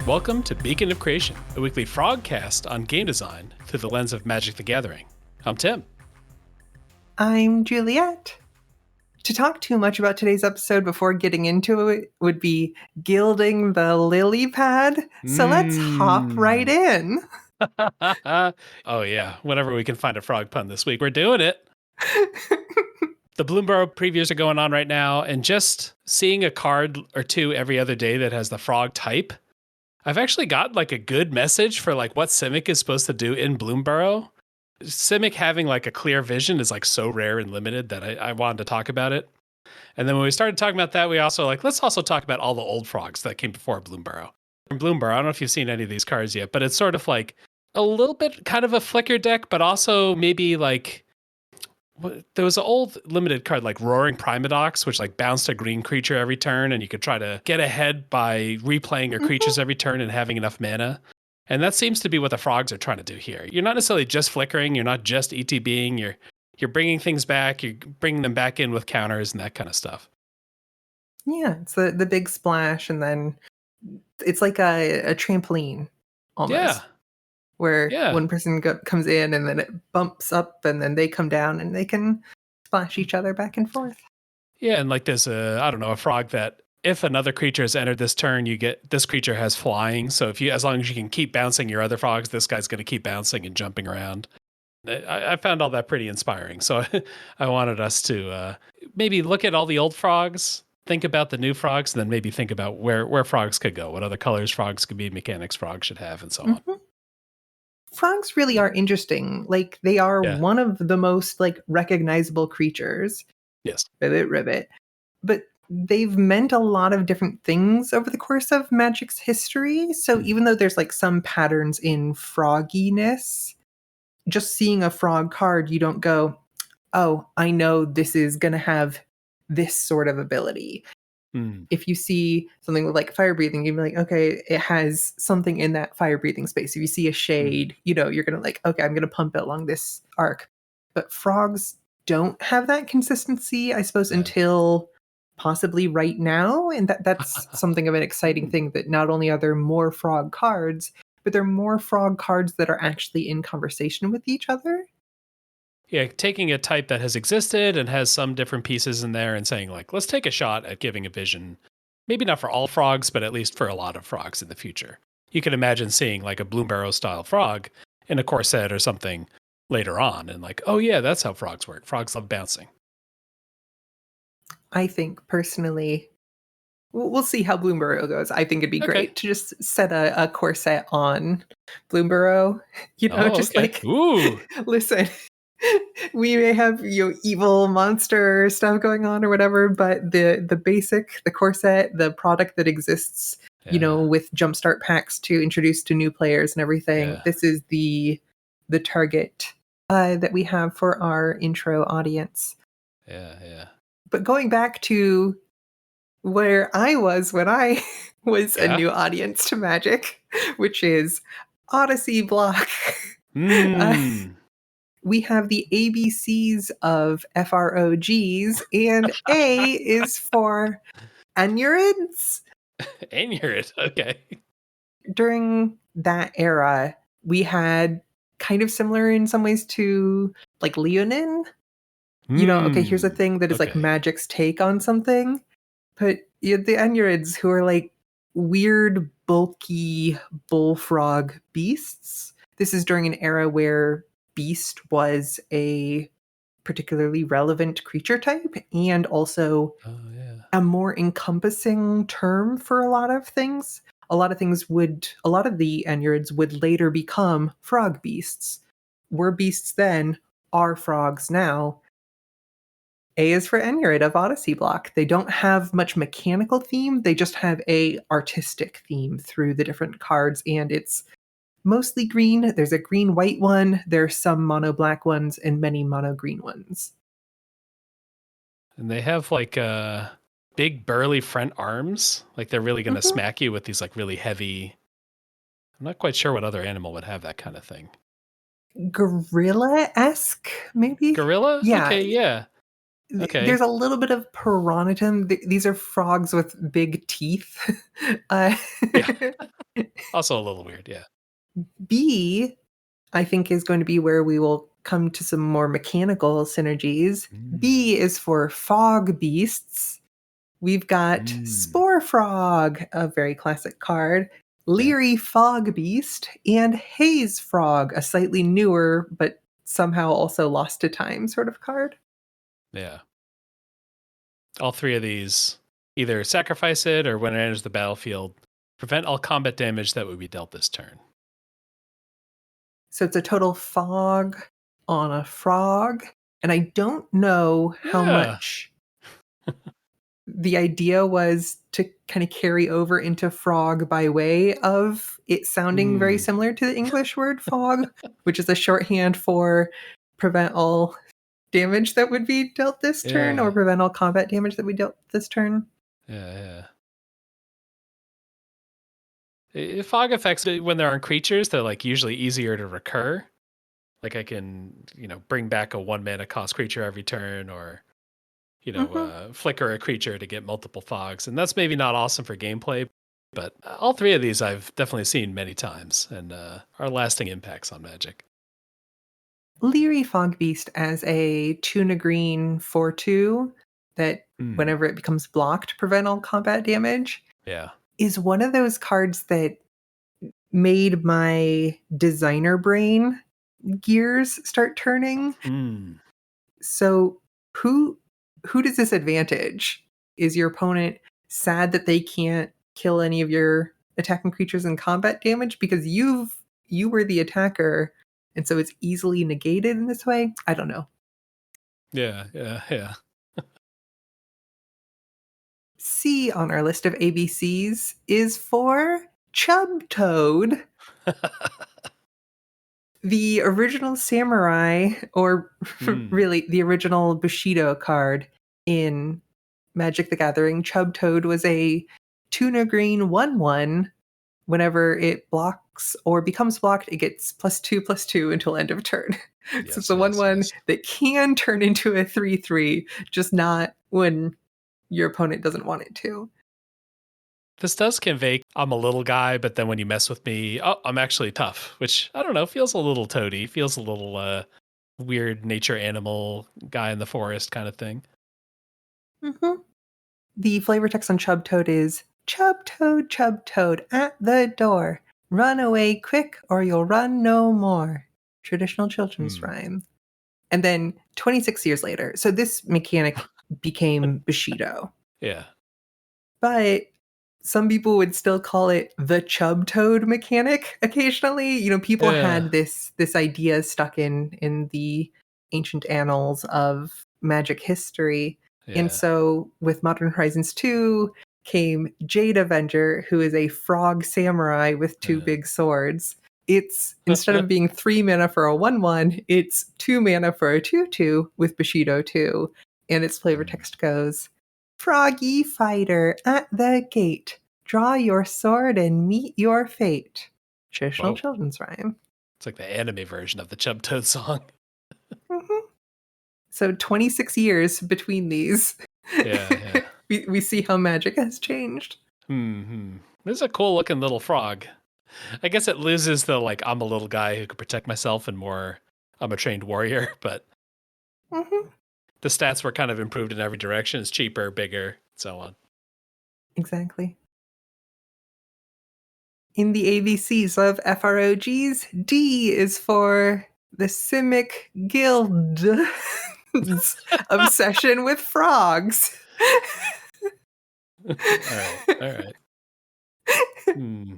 Welcome to Beacon of Creation, a weekly frogcast on game design through the lens of Magic the Gathering. I'm Tim. I'm Juliet. To talk too much about today's episode before getting into it would be gilding the lily pad. So let's hop right in. Oh yeah, whenever we can find a frog pun this week, we're doing it. The Bloomburrow previews are going on right now, and just seeing a card or two every other day that has the frog type, I've actually got like a good message for like what Simic is supposed to do in Bloomburrow. Simic having like a clear vision is like so rare and limited that I wanted to talk about it. And then when we started talking about that, we also let's also talk about all the old frogs that came before Bloomburrow. In Bloomburrow, I don't know if you've seen any of these cards yet, but it's sort of like a little bit kind of a flicker deck, but also maybe like there was an old limited card like Roaring Primadox, which like bounced a green creature every turn, and you could try to get ahead by replaying your creatures every turn and having enough mana. And that seems to be what the frogs are trying to do here. You're not necessarily just flickering, you're not just ETBing, you're bringing things back, you're bringing them back in with counters and that kind of stuff. Yeah, it's the big splash, and then it's like a trampoline almost. Yeah. Where one person comes in and then it bumps up and then they come down and they can splash each other back and forth. Yeah, and like there's a frog that if another creature has entered this turn, you get this creature has flying. So as long as you can keep bouncing your other frogs, this guy's going to keep bouncing and jumping around. I found all that pretty inspiring. So I wanted us to maybe look at all the old frogs, think about the new frogs, and then maybe think about where frogs could go, what other colors frogs could be, mechanics frogs should have, and so on. Frogs really are interesting. Like they are one of the most like recognizable creatures. Yes. Ribbit. But they've meant a lot of different things over the course of Magic's history. So even though there's like some patterns in frogginess, just seeing a frog card, you don't go, oh, I know this is going to have this sort of ability. If you see something with like fire breathing, you'd be like, okay, it has something in that fire breathing space. If you see a shade, you're going to like, okay, I'm going to pump it along this arc. But frogs don't have that consistency, I suppose, until possibly right now. And that's something of an exciting thing, that not only are there more frog cards, but there are more frog cards that are actually in conversation with each other. Yeah, taking a type that has existed and has some different pieces in there and saying, like, let's take a shot at giving a vision. Maybe not for all frogs, but at least for a lot of frogs in the future. You can imagine seeing like a Bloomburrow style frog in a corset or something later on and like, oh yeah, that's how frogs work. Frogs love bouncing. I think personally, we'll see how Bloomburrow goes. I think it'd be great to just set a corset on Bloomburrow. ooh. Listen, we may have evil monster stuff going on or whatever, but the basic, the corset, the product that exists, with jumpstart packs to introduce to new players and everything. This is the target that we have for our intro audience. Yeah. But going back to where I was when I was a new audience to Magic, which is Odyssey block. We have the ABCs of FROGs, and A is for Anurids. Anurid, okay. During that era, we had kind of similar in some ways to like Leonin. Here's a thing that is like Magic's take on something. But the Anurids, who are like weird, bulky bullfrog beasts. This is during an era where beast was a particularly relevant creature type and also a more encompassing term for a lot of things. A lot of the Anurids would later become frog beasts. Were beasts then, are frogs now. A is for Anurid of Odyssey block. They don't have much mechanical theme. They just have a artistic theme through the different cards, and it's mostly green. There's a green-white one. There's some mono-black ones and many mono-green ones. And they have like big burly front arms. Like they're really going to smack you with these like really heavy... I'm not quite sure what other animal would have that kind of thing. Gorilla-esque, maybe? Gorilla? Yeah. Okay, yeah. Okay. There's a little bit of Piranitum. These are frogs with big teeth. Also a little weird, yeah. B, I think, is going to be where we will come to some more mechanical synergies. Mm. B is for fog beasts. We've got Mm. Spore Frog, a very classic card, Yeah. Leery Fog Beast, and Haze Frog, a slightly newer but somehow also lost to time sort of card. Yeah. All three of these either sacrifice it or when it enters the battlefield, prevent all combat damage that would be dealt this turn. So it's a total fog on a frog. And I don't know how Yeah. much the idea was to kind of carry over into frog by way of it sounding very Mm. similar to the English word fog, which is a shorthand for prevent all damage that would be dealt this turn or Yeah. prevent all combat damage that we dealt this turn. Yeah. Fog effects, when there aren't creatures, they're like usually easier to recur. Like I can, bring back a 1 mana cost creature every turn, or Hmm. flicker a creature to get multiple fogs. And that's maybe not awesome for gameplay, but all three of these I've definitely seen many times and are lasting impacts on Magic. Leery Fog Beast as a tuna green 4/2 that Mm. whenever it becomes blocked, prevent all combat damage Yeah. is one of those cards that made my designer brain gears start turning. Mm. So who who does this advantage? Is your opponent sad that they can't kill any of your attacking creatures in combat damage because you were the attacker and so it's easily negated in this way? I don't know. Yeah. C on our list of ABCs is for Chub Toad. The original samurai, or Mm. really the original Bushido card in Magic the Gathering, Chub Toad was a tuna green 1/1. Whenever it blocks or becomes blocked, it gets +2/+2 until end of turn. So it's Yes, a yes, 1/1 yes. that can turn into a 3/3, just not when your opponent doesn't want it to. This does convey I'm a little guy, but then when you mess with me, oh, I'm actually tough, which I don't know, feels a little toady, feels a little weird nature animal guy in the forest kind of thing. Mhm. The flavor text on Chub Toad is Chub Toad at the door. Run away quick or you'll run no more. Traditional children's Hmm. rhyme. And then 26 years later, so this mechanic became Bushido. Yeah. But some people would still call it the Chub Toad mechanic occasionally. People Yeah. had this idea stuck in the ancient annals of Magic history. And Yeah. so with Modern Horizons 2 came Jade Avenger, who is a frog samurai with two Yeah. big swords. It's instead of being 3 mana for a 1/1, it's 2 mana for a 2/2 with Bushido 2. And its flavor Mm. text goes, Froggy fighter at the gate, draw your sword and meet your fate. Traditional Whoa. children's rhyme. It's like the anime version of the Chub Toad song. Mhm. So 26 years between these. Yeah. we see how magic has changed. This is a cool looking little frog. I guess it loses the like I'm a little guy who can protect myself and more I'm a trained warrior, but Mhm. the stats were kind of improved in every direction. It's cheaper, bigger, so on. Exactly. In the ABCs of FROGs, D is for the Simic Guild's obsession with frogs. All right. Hmm.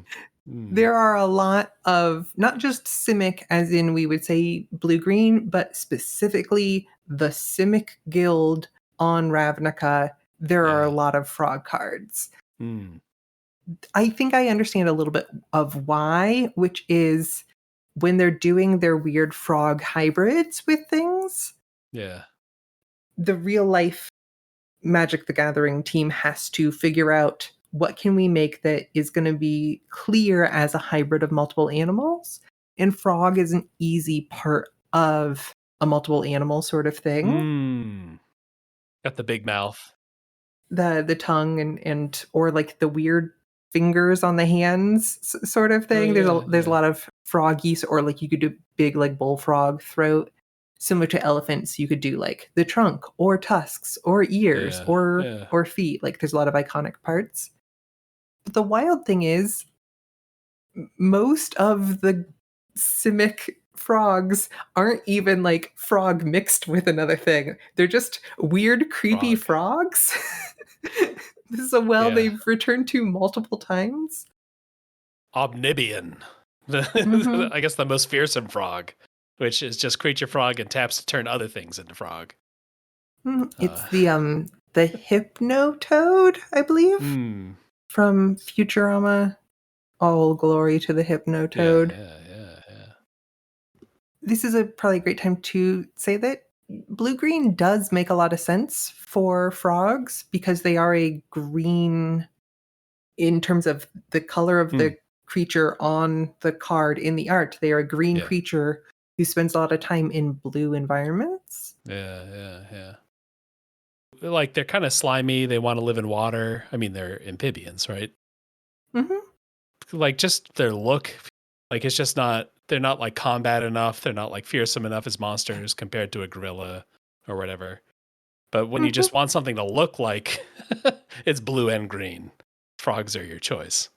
Hmm. There are a lot of not just Simic, as in we would say blue green, but specifically the Simic Guild on Ravnica. There are a Yeah. lot of frog cards. Hmm. I think I understand a little bit of why, which is when they're doing their weird frog hybrids with things, Yeah. the real life Magic the Gathering team has to figure out what can we make that is going to be clear as a hybrid of multiple animals. And frog is an easy part of a multiple animal sort of thing. Hmm. Got the big mouth. The tongue and or like the weird fingers on the hands sort of thing. Oh, There's a yeah. lot of froggies, or like you could do big like bullfrog throat. Similar to elephants, you could do like the trunk or tusks or ears Yeah, yeah. or feet. Like there's a lot of iconic parts. But the wild thing is most of the simic frogs aren't even like frog mixed with another thing. They're just weird, creepy Frog. frogs. This is a well Yeah. they've returned to multiple times. Omnibian. Hmm. I guess the most fearsome frog, which is just creature frog and taps to turn other things into frog. It's Uh, the Hypnotoad, I believe, hmm. from Futurama. All glory to the Yeah, Hypnotoad. yeah, yeah, yeah. This is a probably a great time to say that blue green does make a lot of sense for frogs because they are a green in terms of the color of Hmm. the creature on the card in the art. They are a green Yeah. creature who spends a lot of time in blue environments. Yeah, yeah, yeah. Like they're kind of slimy. They want to live in water. I mean, they're amphibians, right? Hmm. Like just their look, like it's just not. They're not like combat enough. They're not like fearsome enough as monsters compared to a gorilla or whatever. But when you just Hmm. want something to look like, it's blue and green. Frogs are your choice.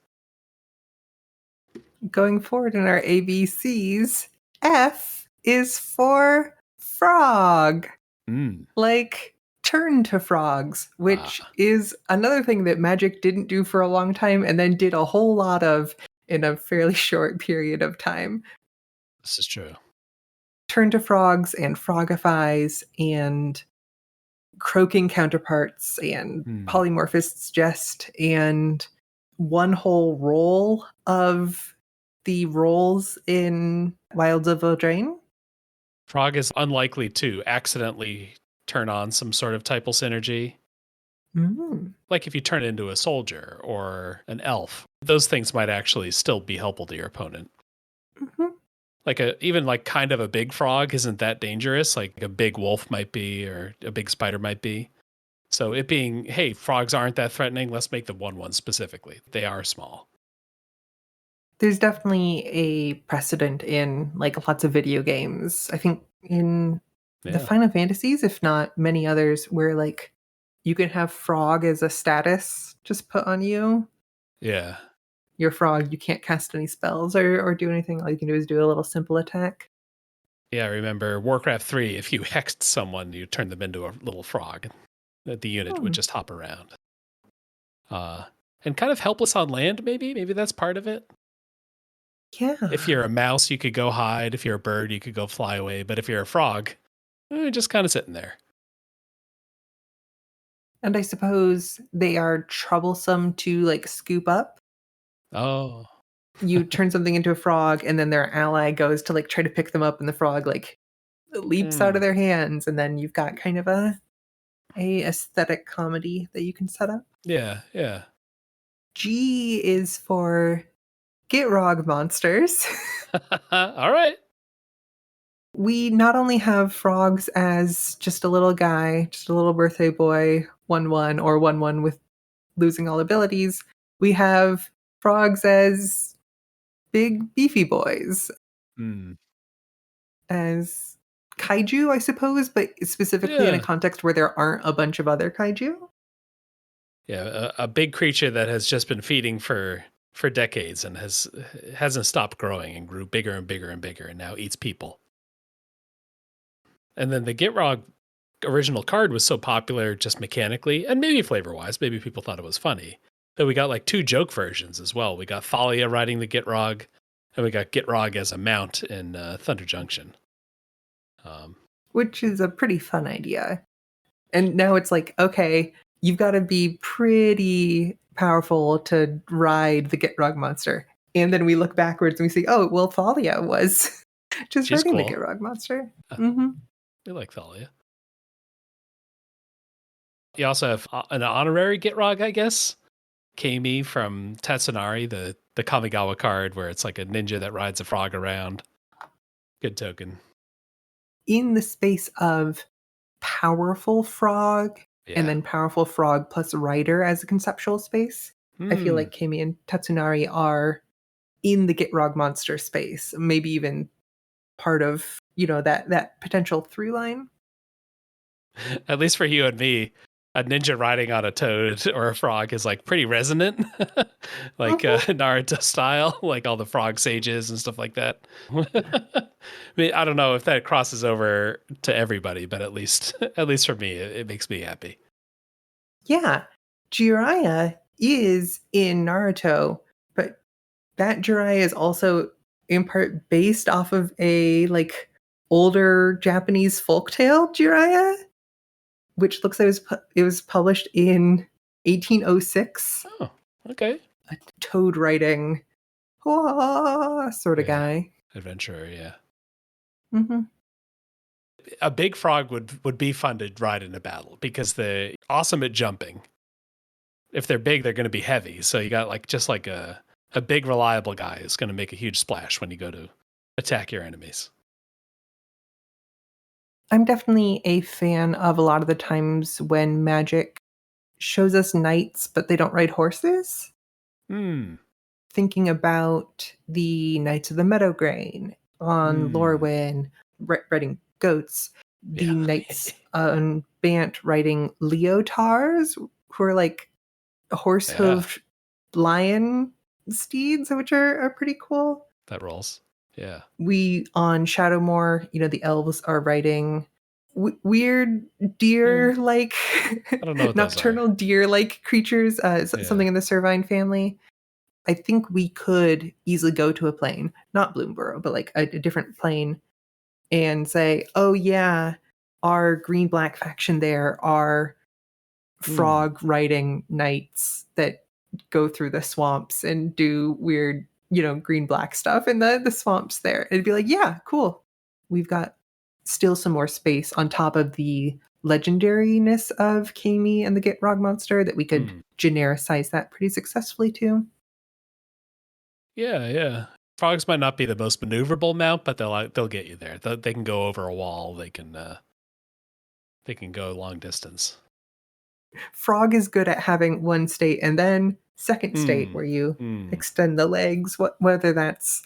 Going forward in our ABCs, F is for frog. Mm. Like turn to frogs, which Ah, is another thing that Magic didn't do for a long time and then did a whole lot of in a fairly short period of time. this is true. Turn to frogs and frogifies and croaking counterparts and Hmm. polymorphist's jest and one whole roll of the rolls in Wilds of Eldraine. Frog is unlikely to accidentally turn on some sort of typal synergy. Mm. Like if you turn it into a soldier or an elf, those things might actually still be helpful to your opponent. Mhm. Like even like kind of a big frog isn't that dangerous. Like a big wolf might be, or a big spider might be. So it being, hey, frogs aren't that threatening. Let's make the one specifically. They are small. There's definitely a precedent in like lots of video games. I think in the Yeah. Final Fantasies, if not many others, where like you can have frog as a status just put on you. Yeah. You're frog, you can't cast any spells or do anything. All you can do is do a little simple attack. Yeah. I remember Warcraft 3, if you hexed someone, you turned them into a little frog. That the unit would Hmm. just hop around. And kind of helpless on land, maybe. Maybe that's part of it. If Yeah. you're a mouse, you could go hide. If you're a bird, you could go fly away. But if you're a frog, you're just kind of sitting there. And I suppose they are troublesome to like scoop up. Oh. You turn something into a frog and then their ally goes to like try to pick them up and the frog like leaps out of Hmm. their hands and then you've got kind of a aesthetic comedy that you can set up. Yeah. Yeah. G is for Gitrog monsters. All right. We not only have frogs as just a little guy, just a little birthday boy, 1/1 or 1/1 with losing all abilities. We have frogs as big beefy boys, Hmm. as kaiju, I suppose, but specifically in a Yeah. context where there aren't a bunch of other kaiju. Yeah. A big creature that has just been feeding for decades and hasn't stopped growing and grew bigger and bigger and bigger and now eats people. And then the Gitrog original card was so popular just mechanically and maybe flavor wise, maybe people thought it was funny, that we got like two joke versions as well. We got Thalia riding the Gitrog, and we got Gitrog as a mount in Thunder Junction. Which is a pretty fun idea. And now it's like, okay, you've got to be pretty powerful to ride the Gitrog monster. And then we look backwards and we see, oh, well, Thalia was just She's riding the cool. Gitrog monster. Uh, Hmm. We like Thalia. You also have an honorary Gitrog, I guess. Kami from Tatsunari, the Kamigawa card, where it's like a ninja that rides a frog around. Good token. In the space of powerful frog and Yeah. then powerful frog plus rider as a conceptual space, I feel like Keimi and Tatsunari are in the Gitrog monster space, maybe even part of, that potential through line. At least for you and me, a ninja riding on a toad or a frog is like pretty resonant, like Naruto style, like all the frog sages and stuff like that. I mean, I don't know if that crosses over to everybody, but at least for me, it makes me happy. Yeah, Jiraiya is in Naruto, but that Jiraiya is also in part based off of a older Japanese folktale Jiraiya, which looks like it was published in 1806. Oh, okay. A toad riding sort of guy. Adventurer, yeah. Mm-hmm. A big frog would be fun to ride in a battle because they're awesome at jumping. If they're big, they're going to be heavy. So you got a big reliable guy who's going to make a huge splash when you go to attack your enemies. I'm definitely a fan of a lot of the times when magic shows us knights, but they don't ride horses. Thinking about the Knights of the Meadowgrain on Lorwyn riding goats, the Knights on Bant riding leotards, who are like horse-hooved lion steeds, which are pretty cool. That rolls. Yeah. We on Shadowmoor, the elves are riding weird deer-like, I don't know what nocturnal deer-like creatures, something in the Servine family. I think we could easily go to a plane, not Bloomburrow, but like a different plane, and say, oh yeah, our green-black faction there are frog riding knights that go through the swamps and do weird, green-black stuff in the swamps there. It'd be like, yeah, cool. We've got still some more space on top of the legendariness of Keimi and the Gitrog monster that we could genericize that pretty successfully too. Yeah. Frogs might not be the most maneuverable mount, but they'll get you there. They can go over a wall. They can go long distance. Frog is good at having one state and then second state where you extend the legs, whether that's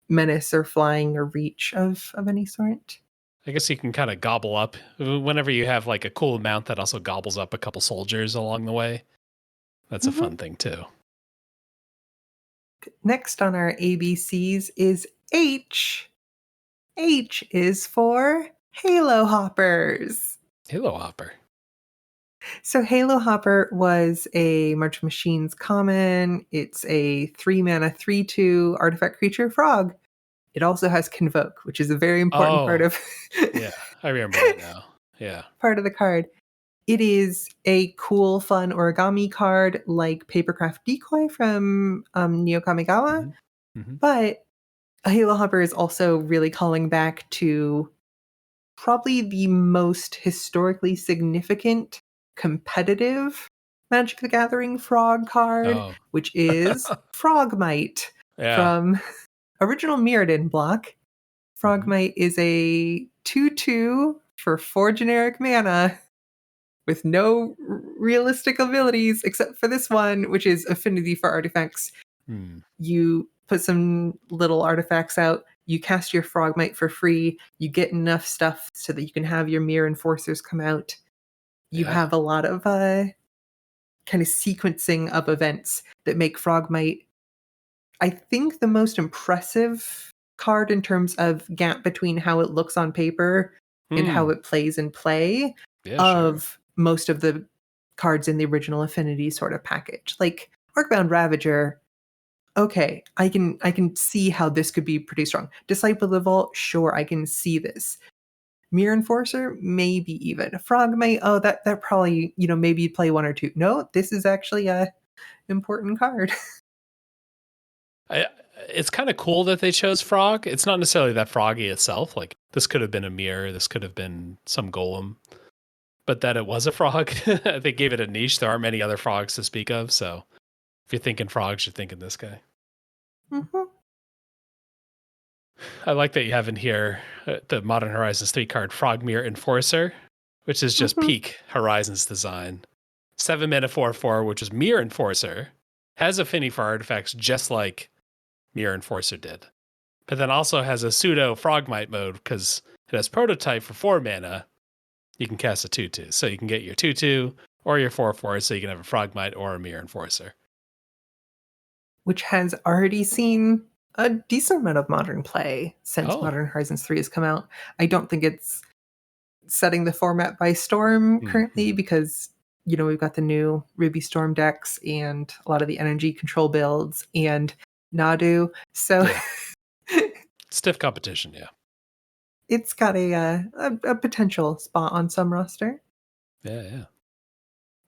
menace or flying or reach of any sort. I guess you can kind of gobble up whenever you have like a cool mount that also gobbles up a couple soldiers along the way. That's a fun thing too. Next on our ABCs is H. H is for Halo Hoppers. Halo Hopper. So Halo Hopper was a March of Machines common. It's a 3-mana 3/2 artifact creature frog. It also has Convoke, which is a very important part of yeah, I remember that now. Yeah. Part of the card. It is a cool, fun origami card like Papercraft Decoy from Neo Kamigawa. But Halo Hopper is also really calling back to probably the most historically significant competitive Magic the Gathering frog card, which is Frogmite from original Mirrodin block. Frogmite is a 2/2 for 4 generic mana with no realistic abilities except for this one, which is affinity for artifacts. You put some little artifacts out, you cast your Frogmite for free, you get enough stuff so that you can have your Mirror Enforcers come out. You have a lot of kind of sequencing of events that make Frogmite, I think, the most impressive card in terms of gap between how it looks on paper and how it plays in play of most of the cards in the original Affinity sort of package. Like Arcbound Ravager, okay, I can see how this could be pretty strong. Disciple of the Vault, sure, I can see this. Mirror Enforcer, maybe even. Frogmite, that probably, maybe you'd play 1 or 2. No, this is actually a important card. It's kind of cool that they chose Frog. It's not necessarily that froggy itself. Like, this could have been a mirror. This could have been some golem. But that it was a frog, they gave it a niche. There aren't many other frogs to speak of. So if you're thinking frogs, you're thinking this guy. I like that you have in here the Modern Horizons 3 card, Frogmere Enforcer, which is just peak Horizons design. 7 mana 4/4, which is Mirror Enforcer, has affinity for artifacts just like Mirror Enforcer did, but then also has a pseudo Frogmite mode because it has Prototype for 4 mana. You can cast a 2/2, so you can get your 2/2 or your 4/4, so you can have a Frogmite or a Mirror Enforcer, which has already seen a decent amount of modern play since Modern Horizons 3 has come out. I don't think it's setting the format by storm currently because, we've got the new Ruby Storm decks and a lot of the energy control builds and Nadu. So stiff competition, yeah. It's got a potential spot on some roster. Yeah.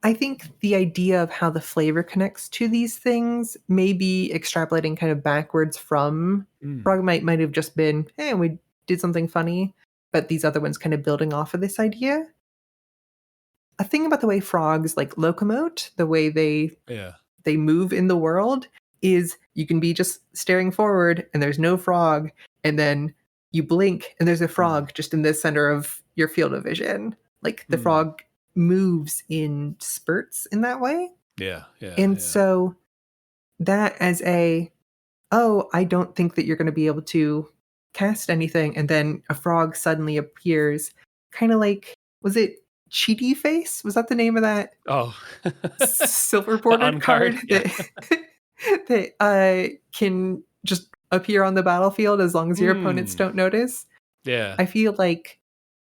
I think the idea of how the flavor connects to these things may be extrapolating kind of backwards from Frogmite might have just been, hey, we did something funny, but these other ones kind of building off of this idea. A thing about the way frogs like locomote, the way they move in the world, is you can be just staring forward and there's no frog, and then you blink and there's a frog just in the center of your field of vision. Like the frog moves in spurts in that way. Yeah. So that as I don't think that you're going to be able to cast anything, and then a frog suddenly appears, kind of like, was it Cheaty Face? Was that the name of that? Oh, silver bordered card that can just appear on the battlefield as long as your opponents don't notice. Yeah. I feel like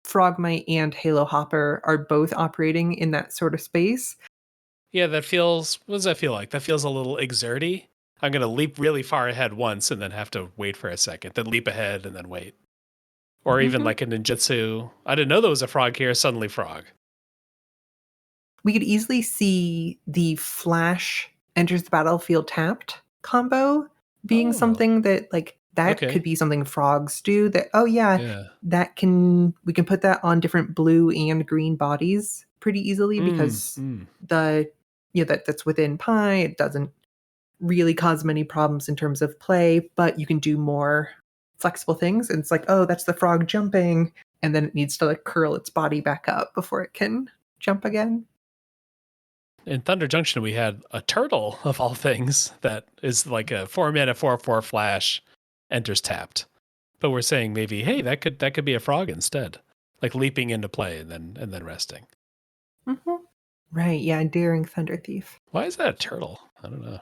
Frogmite and Halo Hopper are both operating in that sort of space. Yeah, what does that feel like? That feels a little exerty. I'm going to leap really far ahead once and then have to wait for a second, then leap ahead and then wait. Or even like a ninjutsu. I didn't know there was a frog here, suddenly frog. We could easily see the flash enters the battlefield tapped combo being something that could be something frogs do that, that we can put that on different blue and green bodies pretty easily because that's within Pi. It doesn't really cause many problems in terms of play, but you can do more flexible things. And it's like, that's the frog jumping, and then it needs to curl its body back up before it can jump again. In Thunder Junction, we had a turtle of all things that is like a 4-mana 4/4 flash enters tapped. But we're saying maybe, hey, that could be a frog instead, like leaping into play and then resting. Mm-hmm. Right? Yeah, Daring Thunder Thief. Why is that a turtle? I don't know.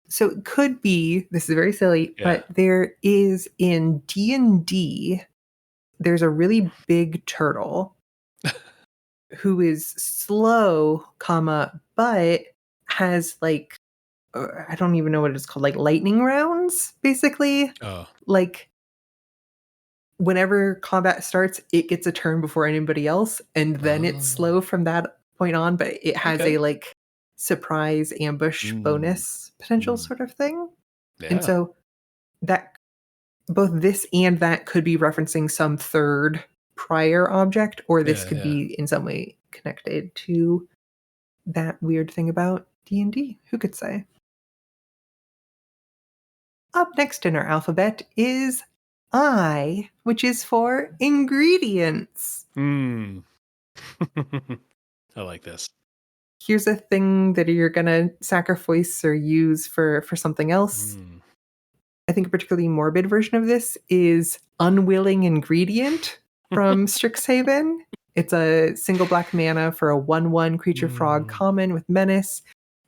So it could be. This is very silly, but there is in D&D. There's a really big turtle who is slow, but has I don't even know what it's called, like lightning rounds, basically. Oh. Like whenever combat starts, it gets a turn before anybody else, and then it's slow from that point on, but it has a surprise ambush bonus potential sort of thing. Yeah. And so that both this and that could be referencing some third prior object, or this could be in some way connected to that weird thing about D&D. Who could say? Up next in our alphabet is I, which is for ingredients. I like this. Here's a thing that you're going to sacrifice or use for something else. I think a particularly morbid version of this is Unwilling Ingredient from Strixhaven. It's a single black mana for a 1/1 creature frog common with menace,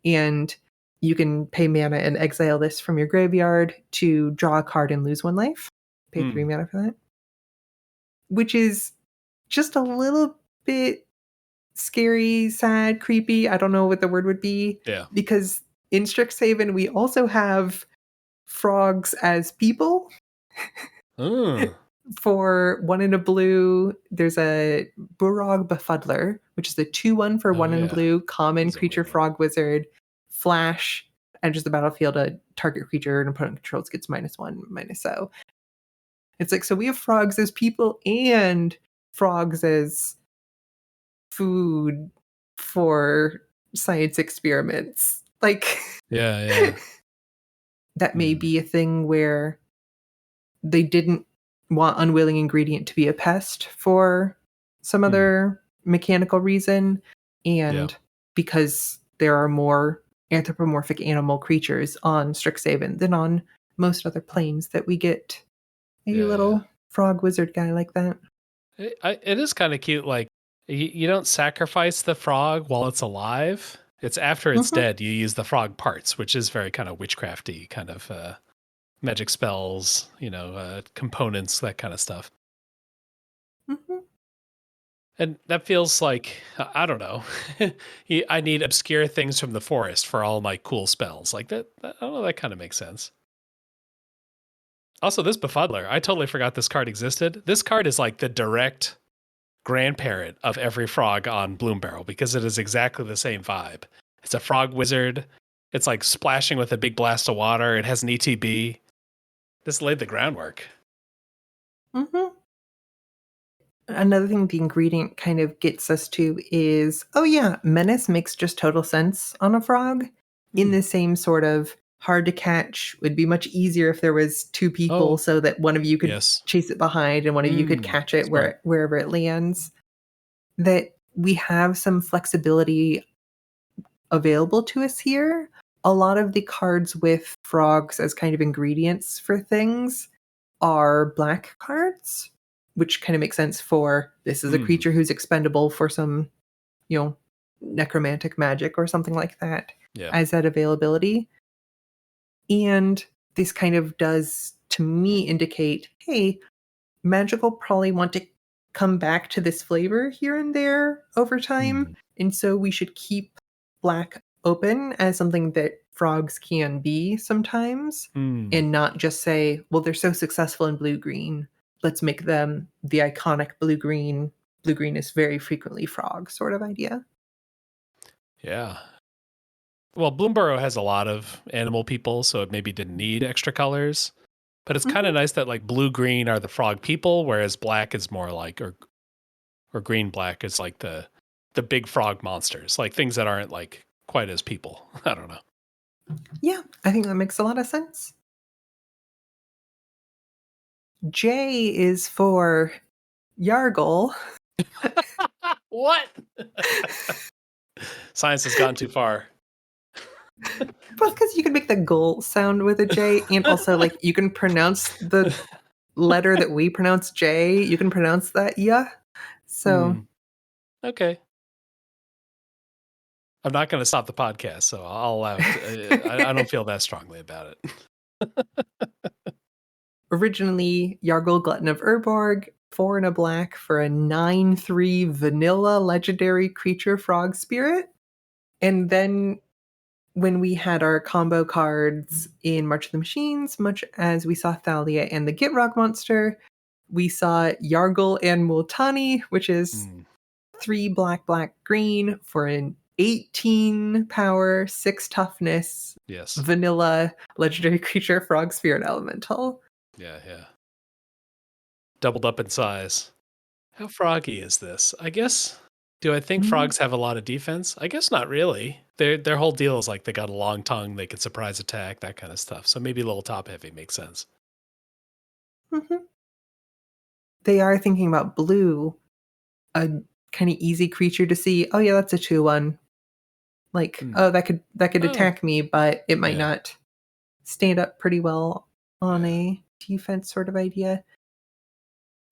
and you can pay mana and exile this from your graveyard to draw a card and lose 1 life. Pay 3 mana for that. Which is just a little bit scary, sad, creepy. I don't know what the word would be. Yeah. Because in Strixhaven, we also have frogs as people. For 1 in a blue, there's a Burog Befuddler, which is the 2/1 for 1 in a blue, common creature frog wizard, flash, enters the battlefield, a target creature an opponent controls gets -1/-0. It's like, so we have frogs as people and frogs as food for science experiments. Yeah. That may be a thing where they didn't want Unwilling Ingredient to be a pest for some other mechanical reason, and because there are more anthropomorphic animal creatures on Strixhaven than on most other planes that we get a little frog wizard guy like that. It is kind of cute. Like, you don't sacrifice the frog while it's alive. It's after it's dead, you use the frog parts, which is very kind of witchcrafty, kind of magic spells, components, that kind of stuff. And that feels like, I don't know, I need obscure things from the forest for all my cool spells. Like that I don't know, that kind of makes sense. Also, this Befuddler, I totally forgot this card existed. This card is like the direct grandparent of every frog on Bloomburrow because it is exactly the same vibe. It's a frog wizard. It's like splashing with a big blast of water. It has an ETB. This laid the groundwork. Another thing the ingredient kind of gets us to is, menace makes just total sense on a frog. In the same sort of hard to catch, would be much easier if there was two people so that one of you could chase it behind and one of you could catch it wherever it lands. That we have some flexibility available to us here. A lot of the cards with frogs as kind of ingredients for things are black cards, which kind of makes sense for this is a creature who's expendable for some, necromantic magic or something like that as that availability. And this kind of does, to me, indicate, hey, Magic will probably want to come back to this flavor here and there over time. And so we should keep black open as something that frogs can be sometimes and not just say, well, they're so successful in blue-green. Let's make them the iconic blue-green. Blue-green is very frequently frog sort of idea. Yeah. Well, Bloomburrow has a lot of animal people, so it maybe didn't need extra colors. But it's kind of nice that like blue-green are the frog people, whereas black is more like, or green-black is like the big frog monsters, like things that aren't like quite as people. I don't know. Yeah, I think that makes a lot of sense. J is for Yargle. What? Science has gone too far. Well, because you can make the gull sound with a J, and also like you can pronounce the letter that we pronounce J. You can pronounce that yeah. So okay. I'm not going to stop the podcast, so I'll allow it. I don't feel that strongly about it. Originally, Yargle Glutton of Urborg, 4 and a black for a 9/3 vanilla legendary creature frog spirit. And then when we had our combo cards in March of the Machines, much as we saw Thalia and the Gitrog monster, we saw Yargle and Multani, which is 3 black, black, green for an 18 power, 6 toughness, vanilla legendary creature frog spirit elemental. Yeah. Doubled up in size. How froggy is this? I guess. Do I think frogs have a lot of defense? I guess not really. Their whole deal is like they got a long tongue, they can surprise attack, that kind of stuff. So maybe a little top heavy makes sense. They are thinking about blue, a kind of easy creature to see. Oh yeah, that's a 2/1. Like, that could attack me, but it might not stand up pretty well on a defense sort of idea.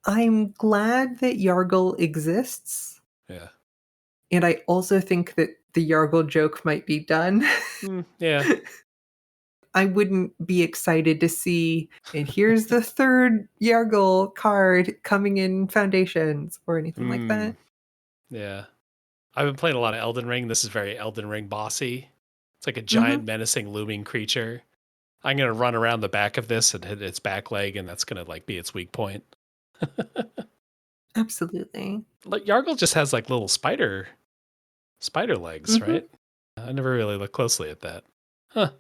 I'm glad that Yargle exists. Yeah. And I also think that the Yargle joke might be done. Yeah. I wouldn't be excited to see, and here's the third Yargle card coming in Foundations or anything like that. Yeah. I've been playing a lot of Elden Ring. This is very Elden Ring bossy. It's like a giant menacing looming creature. I'm going to run around the back of this and hit its back leg, and that's going to like be its weak point. Absolutely. Like Yargle just has like little spider legs, right? I never really looked closely at that. Huh.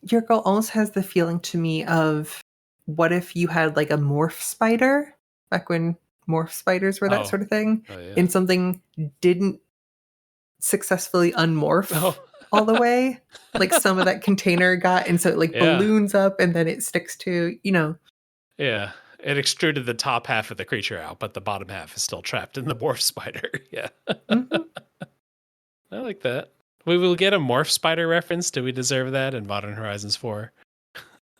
Yargle almost has the feeling to me of what if you had like a morph spider back when morph spiders were that sort of thing, and something didn't successfully unmorph all the way. Like some of that container got, and so it like balloons up and then it sticks to, Yeah. It extruded the top half of the creature out, but the bottom half is still trapped in the morph spider. Yeah. I like that. We will get a morph spider reference. Do we deserve that in Modern Horizons 4?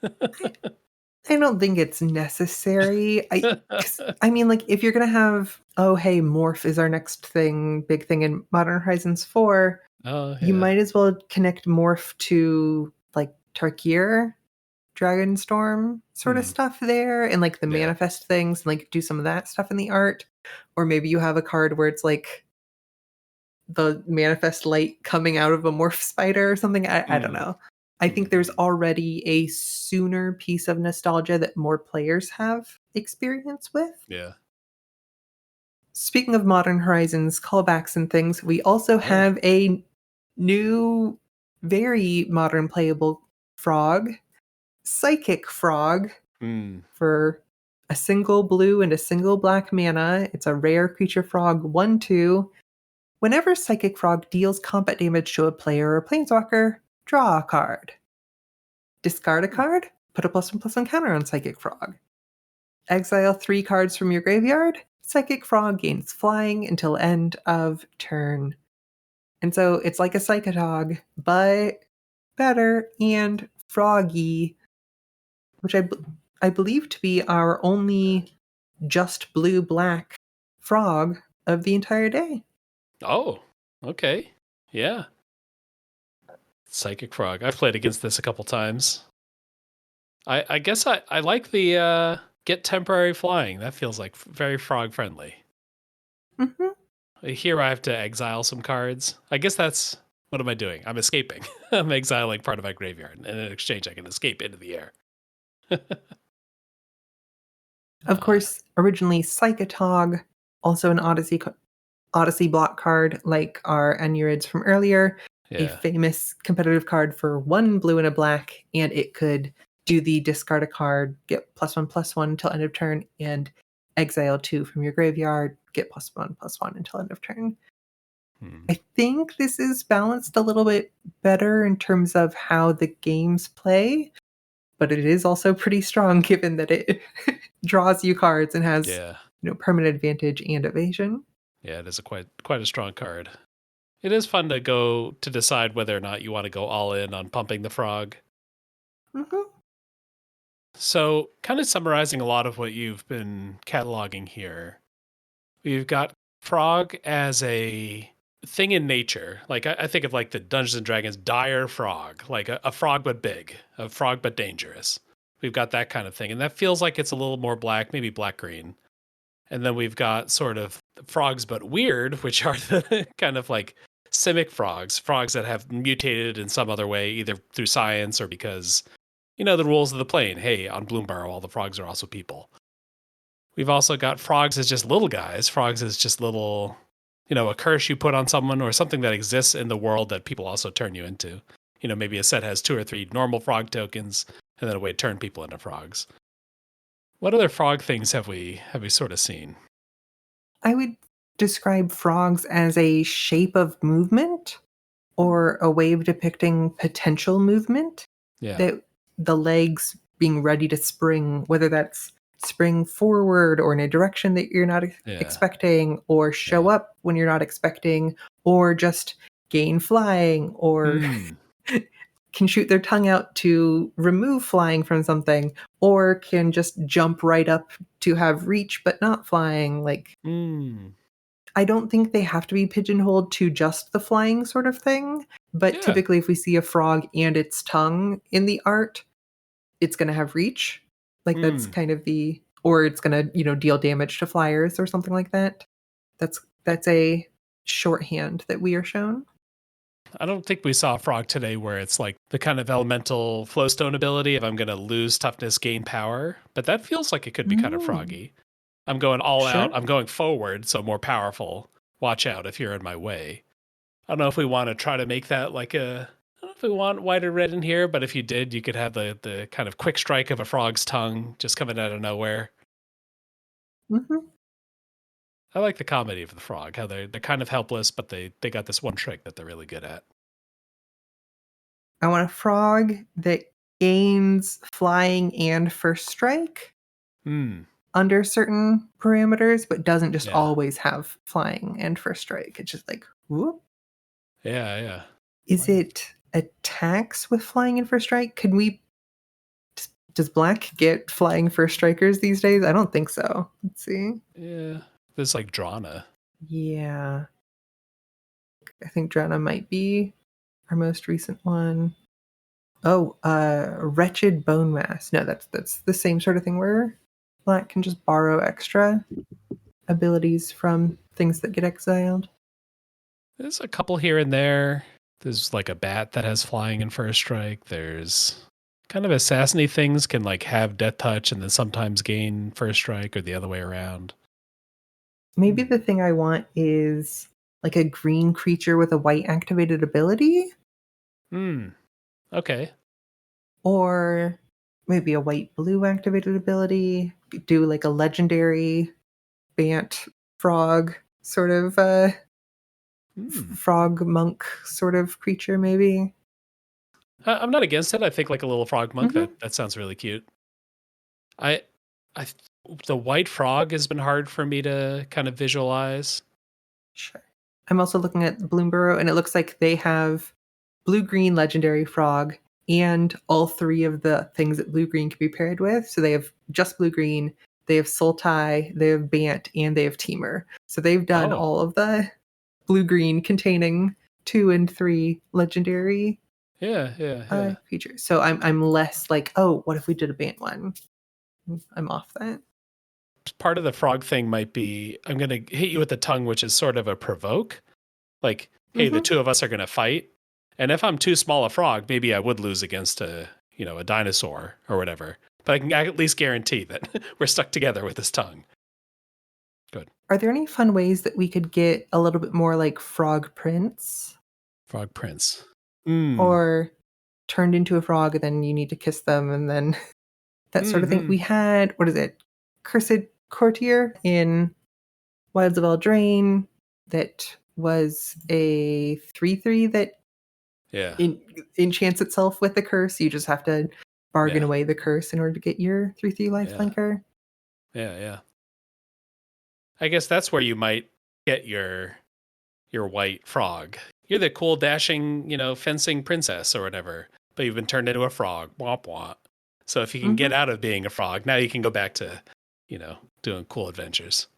I don't think it's necessary. 'Cause, I mean, like, if you're gonna have, oh, hey, morph is our next thing, big thing in Modern Horizons 4, Oh, you yeah. might as well connect morph to, like, Tarkir, Dragonstorm sort of Hmm. stuff there, and, like, the Yeah. manifest things, and, like, do some of that stuff in the art. Or maybe you have a card where it's, like, the manifest light coming out of a morph spider or something. I don't Mm. know. I think there's Mhm. already a sooner piece of nostalgia that more players have experience with. Yeah. Speaking of Modern Horizons callbacks and things, we also Oh. have a new, very modern playable frog, Psychic Frog, Mm. for a single blue and a single black mana. It's a rare creature frog, 1/2. Whenever Psychic Frog deals combat damage to a player or planeswalker, draw a card. Discard a card, put a +1/+1 counter on Psychic Frog. Exile 3 cards from your graveyard. Psychic Frog gains flying until end of turn. And so it's like a Psychotog, but better and froggy, which I believe to be our only just blue black frog of the entire day. Oh, okay. Yeah. Psychic Frog. I've played against this a couple times. I guess I like the get temporary flying. That feels like very frog friendly. Mhm. Here I have to exile some cards. I guess that's what am I doing? I'm escaping. I'm exiling part of my graveyard, and in exchange I can escape into the air. Of course, originally Psychotog, also an Odyssey block card like our Anurids from earlier, a Yeah. famous competitive card for 1 blue and a black, and it could do the discard a card, get +1/+1 until end of turn, and exile 2 from your graveyard, get +1/+1 until end of turn. Hmm. I think this is balanced a little bit better in terms of how the games play, but it is also pretty strong given that it draws you cards and has, Yeah. permanent advantage and evasion. Yeah, it is a quite a strong card. It is fun to go to decide whether or not you want to go all in on pumping the frog. Mhm. So, kind of summarizing a lot of what you've been cataloging here, we've got frog as a thing in nature. Like I think of like the Dungeons and Dragons dire frog, like a frog but big, a frog but dangerous. We've got that kind of thing, and that feels like it's a little more black, maybe black green. And then we've got sort of frogs but weird, which are the kind of like simic frogs, frogs that have mutated in some other way, either through science or because, the rules of the plane. Hey, on Bloomburrow, all the frogs are also people. We've also got frogs as just little guys, frogs as just little, a curse you put on someone or something that exists in the world that people also turn you into. Maybe a set has 2 or 3 normal frog tokens and then a way to turn people into frogs. What other frog things have we sort of seen? I would describe frogs as a shape of movement or a way of depicting potential movement, Yeah. that the legs being ready to spring, whether that's spring forward or in a direction that you're not Yeah. expecting, or show Yeah. up when you're not expecting, or just gain flying, or Mm. can shoot their tongue out to remove flying from something, or can just jump right up to have reach but not flying. Like, Mm. I don't think they have to be pigeonholed to just the flying sort of thing, but Yeah. typically if we see a frog and its tongue in the art, it's gonna have reach. Like, that's Mm. kind of or it's gonna, deal damage to flyers or something like that. That's a shorthand that we are shown. I don't think we saw a frog today where it's like the kind of elemental flowstone ability if I'm going to lose toughness, gain power, but that feels like it could be kind of Mm, froggy. I'm going all out. sure. I'm going forward, so more powerful. Watch out if you're in my way. I don't know if we want to try to make that like a. I don't know if we want white or red in here, but if you did, you could have the kind of quick strike of a frog's tongue just coming out of nowhere. Mhm. I like the comedy of the frog, how they're kind of helpless, but they got this one trick that they're really good at. I want a frog that gains flying and first strike Hmm. under certain parameters, but doesn't just Yeah. always have flying and first strike. It's just like, whoop. Yeah. Yeah. Is it attacks with flying and first strike? Can we? Does black get flying first strikers these days? I don't think so. Let's see. Yeah, there's like Drana. Yeah, I think Drana might be our most recent one. Oh, wretched bone mass. No, that's the same sort of thing where black can just borrow extra abilities from things that get exiled. There's a couple here and there. There's like a bat that has flying and first strike. There's kind of assassiny things can like have death touch and then sometimes gain first strike or the other way around. Maybe the thing I want is like a green creature with a white activated ability. Okay. Or maybe a white blue activated ability. Do like a legendary Bant frog sort of frog monk sort of creature, maybe. I'm not against it. I think like a little frog monk Mm-hmm. that sounds really cute. I the white frog has been hard for me to kind of visualize. Sure. I'm also looking at Bloomburrow, and it looks like they have blue-green legendary frog and all three of the things that blue-green can be paired with. So they have just blue-green, they have Sultai, they have Bant, and they have Teamer. So they've done all of the blue-green containing 2 and 3 legendary features. So I'm less like, oh, what if we did a Bant one? I'm off that. Part of the frog thing might be I'm going to hit you with the tongue, which is sort of a provoke. Like, hey, the two of us are going to fight. And if I'm too small a frog, maybe I would lose against a dinosaur or whatever. But I can at least guarantee that we're stuck together with this tongue. Good. Are there any fun ways that we could get a little bit more like Frog Prince? Frog Prince. Or turned into a frog and then you need to kiss them and then that sort of thing. We had, what is it? Cursed Courtier in Wilds of Eldraine that was a 3/3 that enchants itself with the curse. You just have to bargain away the curse in order to get your 3/3 lifelinker. Yeah. I guess that's where you might get your white frog. You're the cool dashing, fencing princess or whatever, but you've been turned into a frog. Womp womp. So if you can get out of being a frog, now you can go back to, doing cool adventures.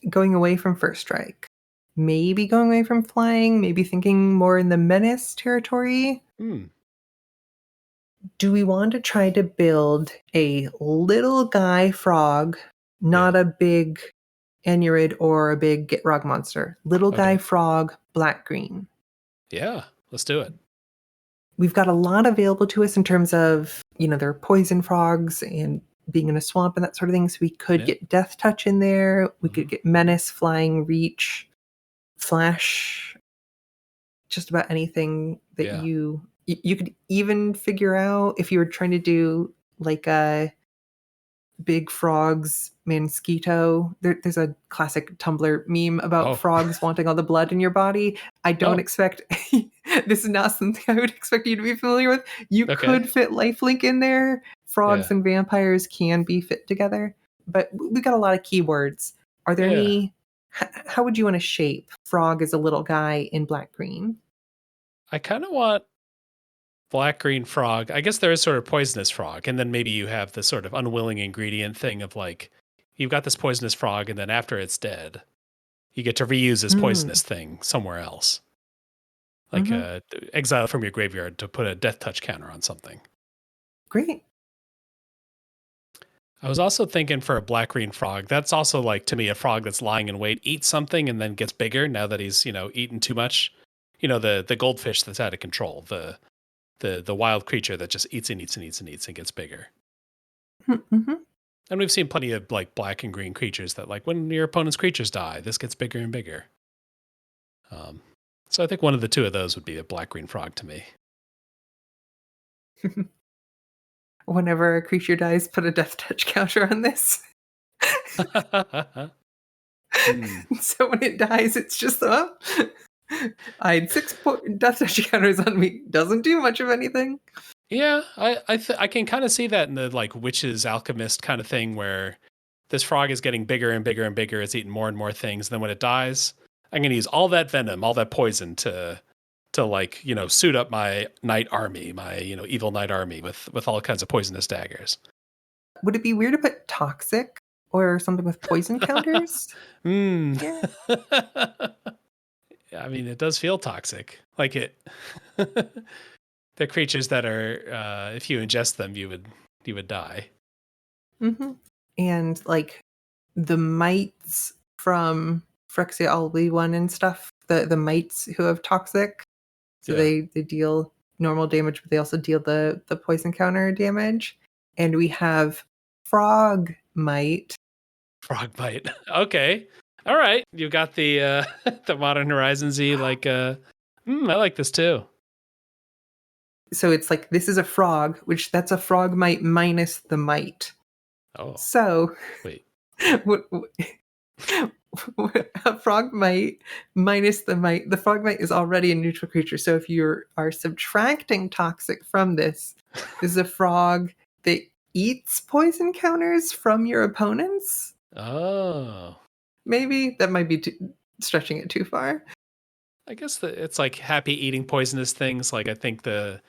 Going away from first strike. Maybe going away from flying, maybe thinking more in the menace territory. Do we want to try to build a little guy frog, not a big Anurid or a big Gitrog monster? Little guy frog, black-green. Yeah, let's do it. We've got a lot available to us in terms of, there are poison frogs and being in a swamp and that sort of thing. So we could get Death Touch in there. We could get Menace, Flying, Reach, Flash, just about anything that you could even figure out if you were trying to do like a big frogs Mansquito. There's a classic Tumblr meme about frogs wanting all the blood in your body. I don't expect this is not something I would expect you to be familiar with. You could fit lifelink in there. Frogs and vampires can be fit together, but we got a lot of keywords. Are there any? How would you want to shape frog as a little guy in black green? I kind of want black green frog. I guess there is sort of poisonous frog, and then maybe you have the sort of unwilling ingredient thing of like you've got this poisonous frog, and then after it's dead, you get to reuse this poisonous thing somewhere else, like exile from your graveyard to put a death touch counter on something. Great. I was also thinking for a black green frog, that's also like to me a frog that's lying in wait, eats something and then gets bigger now that he's eaten too much. The goldfish that's out of control, the wild creature that just eats and eats and eats and eats and gets bigger. And we've seen plenty of like black and green creatures that like when your opponent's creatures die, this gets bigger and bigger. So I think one of the two of those would be a black green frog to me. Whenever a creature dies, put a death touch counter on this. So when it dies, it's just I had 6 death touch counters on me. Doesn't do much of anything. Yeah, I can kind of see that in the like witches alchemist kind of thing where this frog is getting bigger and bigger and bigger. It's eating more and more things. And then when it dies, I'm going to use all that venom, all that poison to like, suit up my knight army, my, evil knight army with all kinds of poisonous daggers. Would it be weird to put toxic or something with poison counters? Yeah. I mean, it does feel toxic. Like it. They're creatures that are, if you ingest them, you would die. Mm-hmm. And like the mites from Phyrexia Albi 1 and stuff, the mites who have toxic, so they deal normal damage, but they also deal the poison counter damage. And we have frog mite. Frog bite. Okay. All right. You got the the Modern Horizons-y, like I like this too. So it's like this is a frog, which that's a frog mite minus the mite. Oh. So Wait. A frog mite minus the mite. The frog mite is already a neutral creature. So if you are subtracting toxic from this is a frog that eats poison counters from your opponents. Oh. Maybe that might be stretching it too far. I guess it's like happy eating poisonous things. Like I think the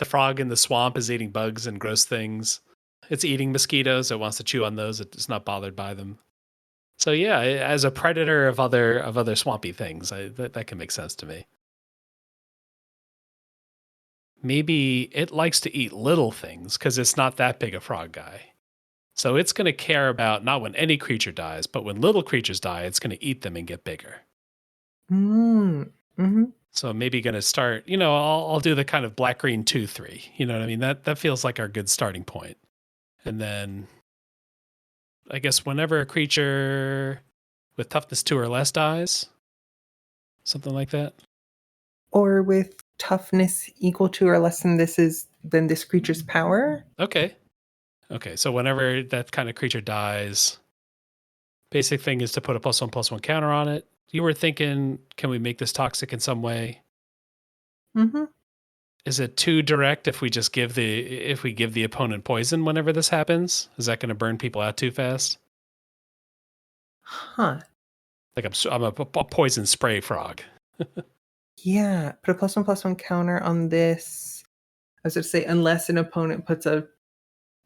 frog in the swamp is eating bugs and gross things. It's eating mosquitoes. It wants to chew on those. It's not bothered by them. So yeah, as a predator of other swampy things, that can make sense to me. Maybe it likes to eat little things because it's not that big a frog guy. So it's going to care about not when any creature dies, but when little creatures die, it's going to eat them and get bigger. Mm-hmm. So maybe going to start, I'll do the kind of black, green 2-3. You know what I mean? That feels like our good starting point. And then I guess whenever a creature with toughness 2 or less dies, something like that. Or with toughness equal to or less than this creature's power. Okay. So whenever that kind of creature dies, basic thing is to put a +1/+1 counter on it. You were thinking, can we make this toxic in some way? Mm-hmm. Is it too direct if we just give the opponent poison whenever this happens? Is that going to burn people out too fast? Huh. Like I'm a poison spray frog. Yeah. Put a +1/+1 counter on this. I was going to say, unless an opponent puts a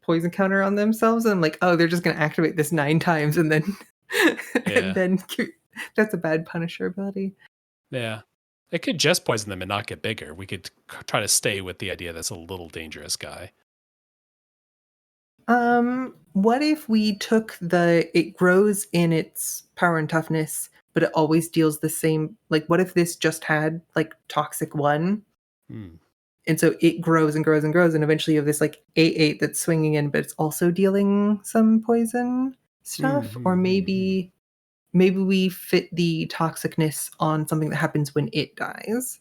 poison counter on themselves, and I'm like, oh, they're just going to activate this 9 times and then and then that's a bad Punisher ability. Yeah. It could just poison them and not get bigger. We could try to stay with the idea that's a little dangerous guy. What if we took it grows in its power and toughness, but it always deals the same, like what if this just had like toxic 1? And so it grows and grows and grows, and eventually you have this like 8/8 that's swinging in, but it's also dealing some poison stuff. Or maybe we fit the toxicness on something that happens when it dies.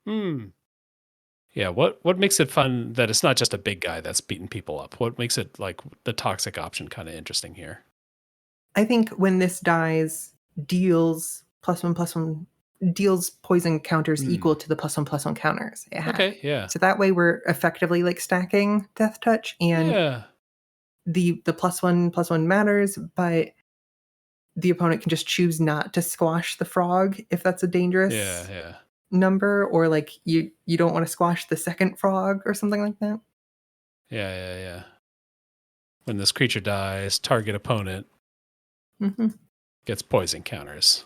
Yeah, what makes it fun that it's not just a big guy that's beating people up? What makes it like the toxic option kind of interesting here? I think when this dies, deals +1/+1 deals poison counters equal to the +1/+1 counters it had. Okay, yeah. So that way we're effectively like stacking Death Touch, and the +1/+1 matters, but the opponent can just choose not to squash the frog if that's a dangerous number, or like you don't want to squash the second frog or something like that. Yeah. When this creature dies, target opponent gets poison counters.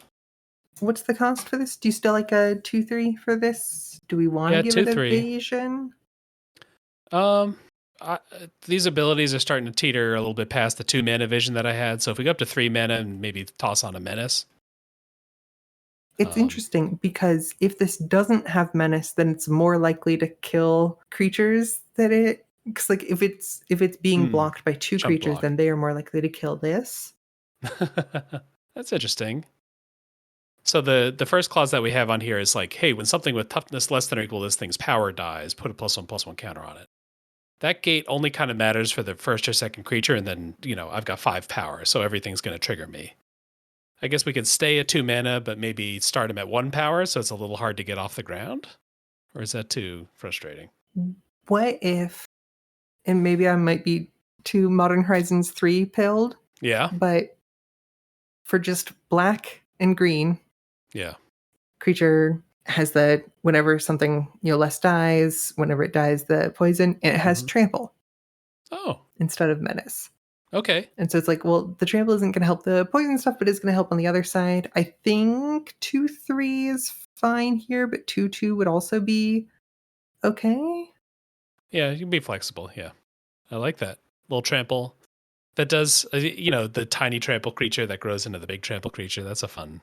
What's the cost for this? Do you still like a 2/3 for this? Do we want to give it evasion? These abilities are starting to teeter a little bit past the 2 mana vision that I had. So if we go up to 3 mana and maybe toss on a menace. It's interesting because if this doesn't have menace, then it's more likely to kill creatures that it. Because like if it's being blocked by 2 creatures, then they are more likely to kill this. That's interesting. So the first clause that we have on here is like, hey, when something with toughness less than or equal to this thing's power dies, put a +1/+1 counter on it. That gate only kind of matters for the first or second creature, and then, I've got 5 power, so everything's going to trigger me. I guess we could stay at 2 mana, but maybe start him at 1 power, so it's a little hard to get off the ground? Or is that too frustrating? What if, and maybe I might be too Modern Horizons 3 pilled, yeah, but for just black and green, Yeah. Creature has the whenever something less dies, whenever it dies, the poison, and it has trample. Oh. Instead of menace. Okay. And so it's like, well, the trample isn't going to help the poison stuff, but it's going to help on the other side. I think 2/3 is fine here, but 2/2 would also be okay. Yeah, you can be flexible. Yeah. I like that. Little trample. That does, the tiny trample creature that grows into the big trample creature. That's a fun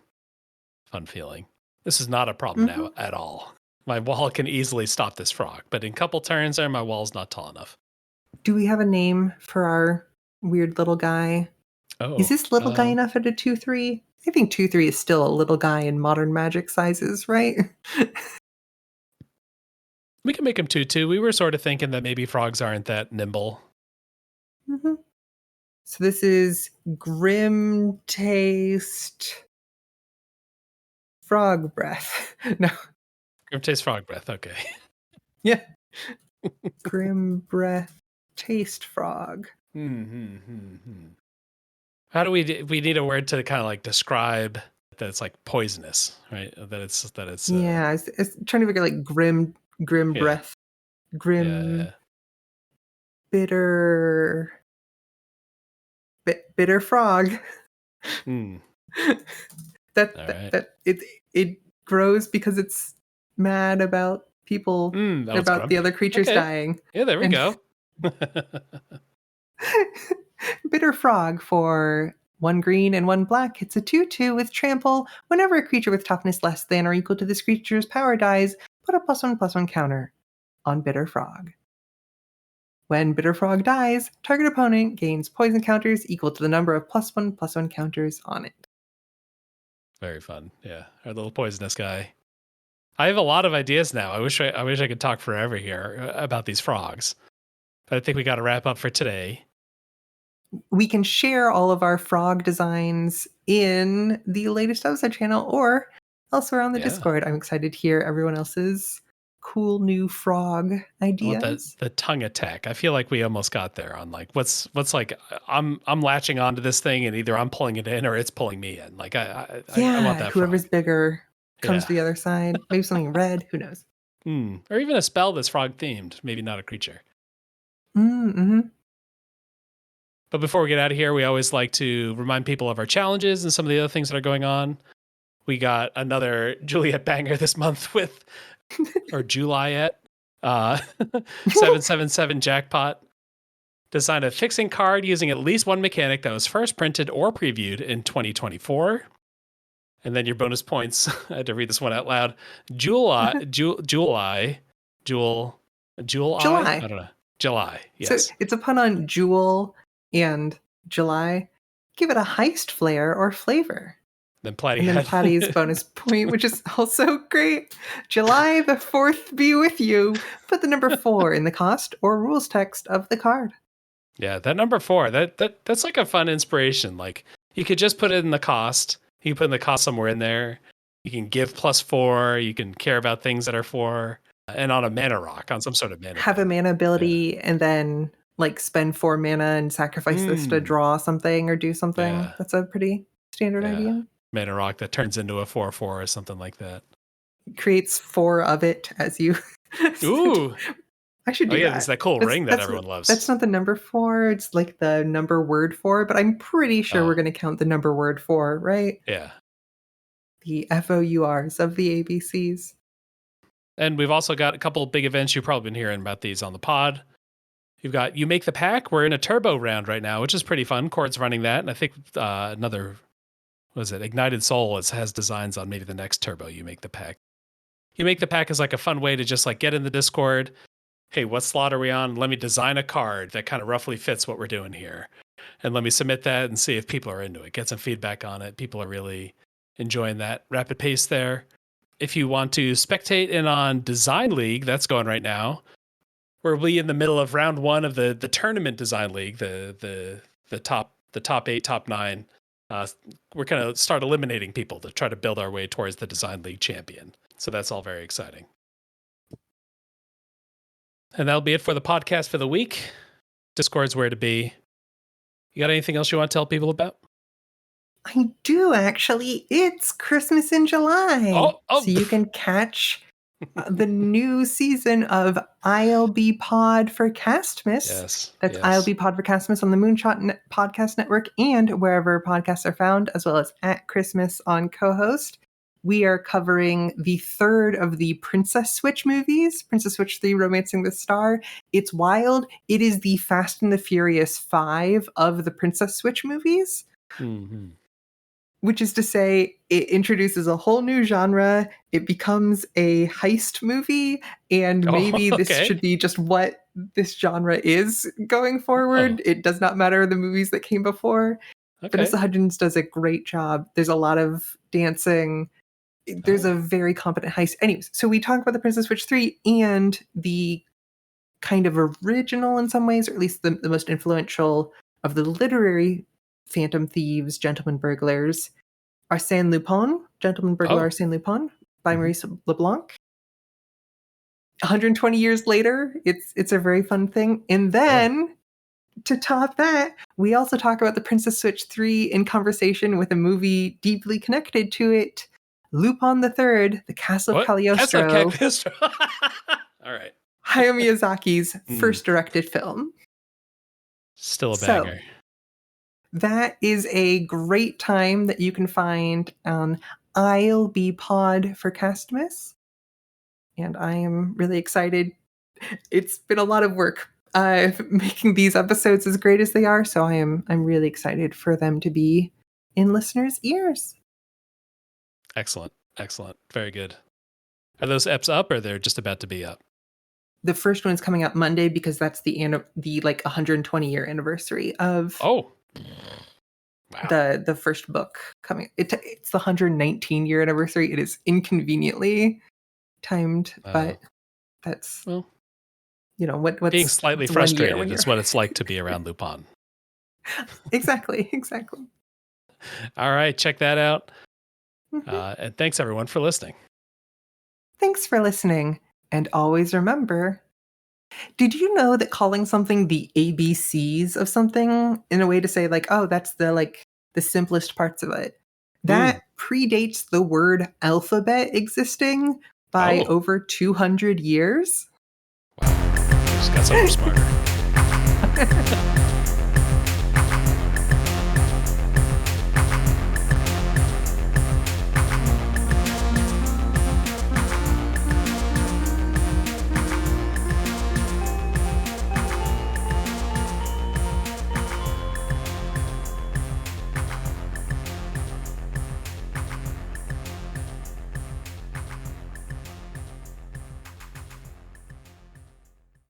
feeling. This is not a problem now at all. My wall can easily stop this frog, but in a couple turns there, my wall's not tall enough. Do we have a name for our weird little guy? Is Oh. this little guy enough at a 2/3? I think 2/3 is still a little guy in modern Magic sizes, right? We can make him 2/2. We were sort of thinking that maybe frogs aren't that nimble. So this is Grim Taste Frog Breath. No. Grim Taste Frog Breath. Okay. Yeah. Grim Breath Taste Frog. How do we need a word to kind of like describe that it's like poisonous, right? That it's Yeah, I was trying to figure like grim breath, grim, bitter, bitter frog. That it grows because it's mad about people about the other creatures dying. Yeah, there we go. Bitter frog for 1 green and 1 black. It's a 2/2 with trample. Whenever a creature with toughness less than or equal to this creature's power dies, put a +1/+1 counter on bitter frog. When bitter frog dies, target opponent gains poison counters equal to the number of +1/+1 counters on it. Very fun. Yeah, our little poisonous guy. I have a lot of ideas now. I wish I could talk forever here about these frogs, but I think we got to wrap up for today. We can share all of our frog designs in the latest episode channel or elsewhere on the Discord. I'm excited to hear everyone else's cool new frog ideas. I want the tongue attack. I feel like we almost got there on like what's like I'm latching onto this thing and either I'm pulling it in or it's pulling me in. Like I want that. Whoever's frog. bigger comes to the other side. Maybe something red. Who knows? Or even a spell that's frog themed. Maybe not a creature. But before we get out of here, we always like to remind people of our challenges and some of the other things that are going on. We got another Juliet banger this month with, or Juliet, 777 jackpot. Design a fixing card using at least one mechanic that was first printed or previewed in 2024. And then your bonus points. I had to read this one out loud. July. I don't know. July. Yes. So it's a pun on Jewel and July. Give it a heist flair or flavor. Then Platy and then Platy's bonus point, which is also great. July the 4th be with you. Put the number 4 in the cost or rules text of the card. Yeah, that number 4, that's like a fun inspiration. Like you could just put it in the cost. You can put in the cost somewhere in there. You can give +4. You can care about things that are 4. And on a mana rock, on some sort of mana. Have a mana ability and then like spend 4 mana and sacrifice this to draw something or do something. Yeah. That's a pretty standard idea. Mana rock that turns into a 4/4 or something like that. Creates 4 of it as you. Ooh. I should do that. It's that cool ring that everyone loves. That's not the number 4. It's like the number word 4, but I'm pretty sure we're going to count the number word 4, right? Yeah. The FOURs of the ABCs. And we've also got a couple of big events. You've probably been hearing about these on the pod. You've got You Make the Pack. We're in a turbo round right now, which is pretty fun. Cord's running that. And I think another, Ignited Soul has designs on maybe the next turbo You Make the Pack. You Make the Pack is like a fun way to just like get in the Discord. Hey, what slot are we on? Let me design a card that kind of roughly fits what we're doing here. And let me submit that and see if people are into it. Get some feedback on it. People are really enjoying that rapid pace there. If you want to spectate in on Design League, that's going right now. We're in the middle of round 1 of the tournament Design League, the top 8, top 9. We're going to start eliminating people to try to build our way towards the Design League champion. So that's all very exciting. And that'll be it for the podcast for the week. Discord's where to be. You got anything else you want to tell people about? I do actually. It's Christmas in July. Oh. So you can catch the new season of ILB Pod for Castmas. Yes. That's ILB Pod for Castmas on the Moonshot Podcast Network and wherever podcasts are found, as well as at Christmas on co-host. We are covering the third of the Princess Switch movies, Princess Switch 3 Romancing the Star. It's wild. It is the Fast and the Furious 5 of the Princess Switch movies. Mm-hmm. Which is to say, it introduces a whole new genre. It becomes a heist movie, and maybe this should be just what this genre is going forward. It does not matter the movies that came before. Vanessa Hudgens does a great job. There's a lot of dancing. There's a very competent heist. Anyways, so we talk about the Princess Switch 3 and the kind of original in some ways, or at least the most influential of the literary Phantom Thieves, Gentlemen Burglars, Arsène Lupin, Gentleman Burglar Arsène Lupin by Maurice Leblanc. 120 years later, it's a very fun thing. And then, to top that, we also talk about the Princess Switch 3 in conversation with a movie deeply connected to it, Lupin III, The Castle of Cagliostro. Castle of Cagliostro. All right. Hayao Miyazaki's first directed film. Still a banger. So, that is a great time that you can find on ILB Pod for Castmas. And I am really excited. It's been a lot of work making these episodes as great as they are. So I'm really excited for them to be in listeners' ears. Excellent. Very good. Are those eps up, or they're just about to be up? The first one's coming out Monday because that's the 120 year anniversary of the first book coming. It's the 119 year anniversary. It is inconveniently timed, but that's what's being slightly frustrated is what it's like to be around Lupin. Exactly. All right, check that out. And thanks everyone for listening. Thanks for listening. And always remember, did you know that calling something the ABCs of something in a way to say like, oh, that's the simplest parts of it, that predates the word alphabet existing by over 200 years? Wow. Just got so much smarter.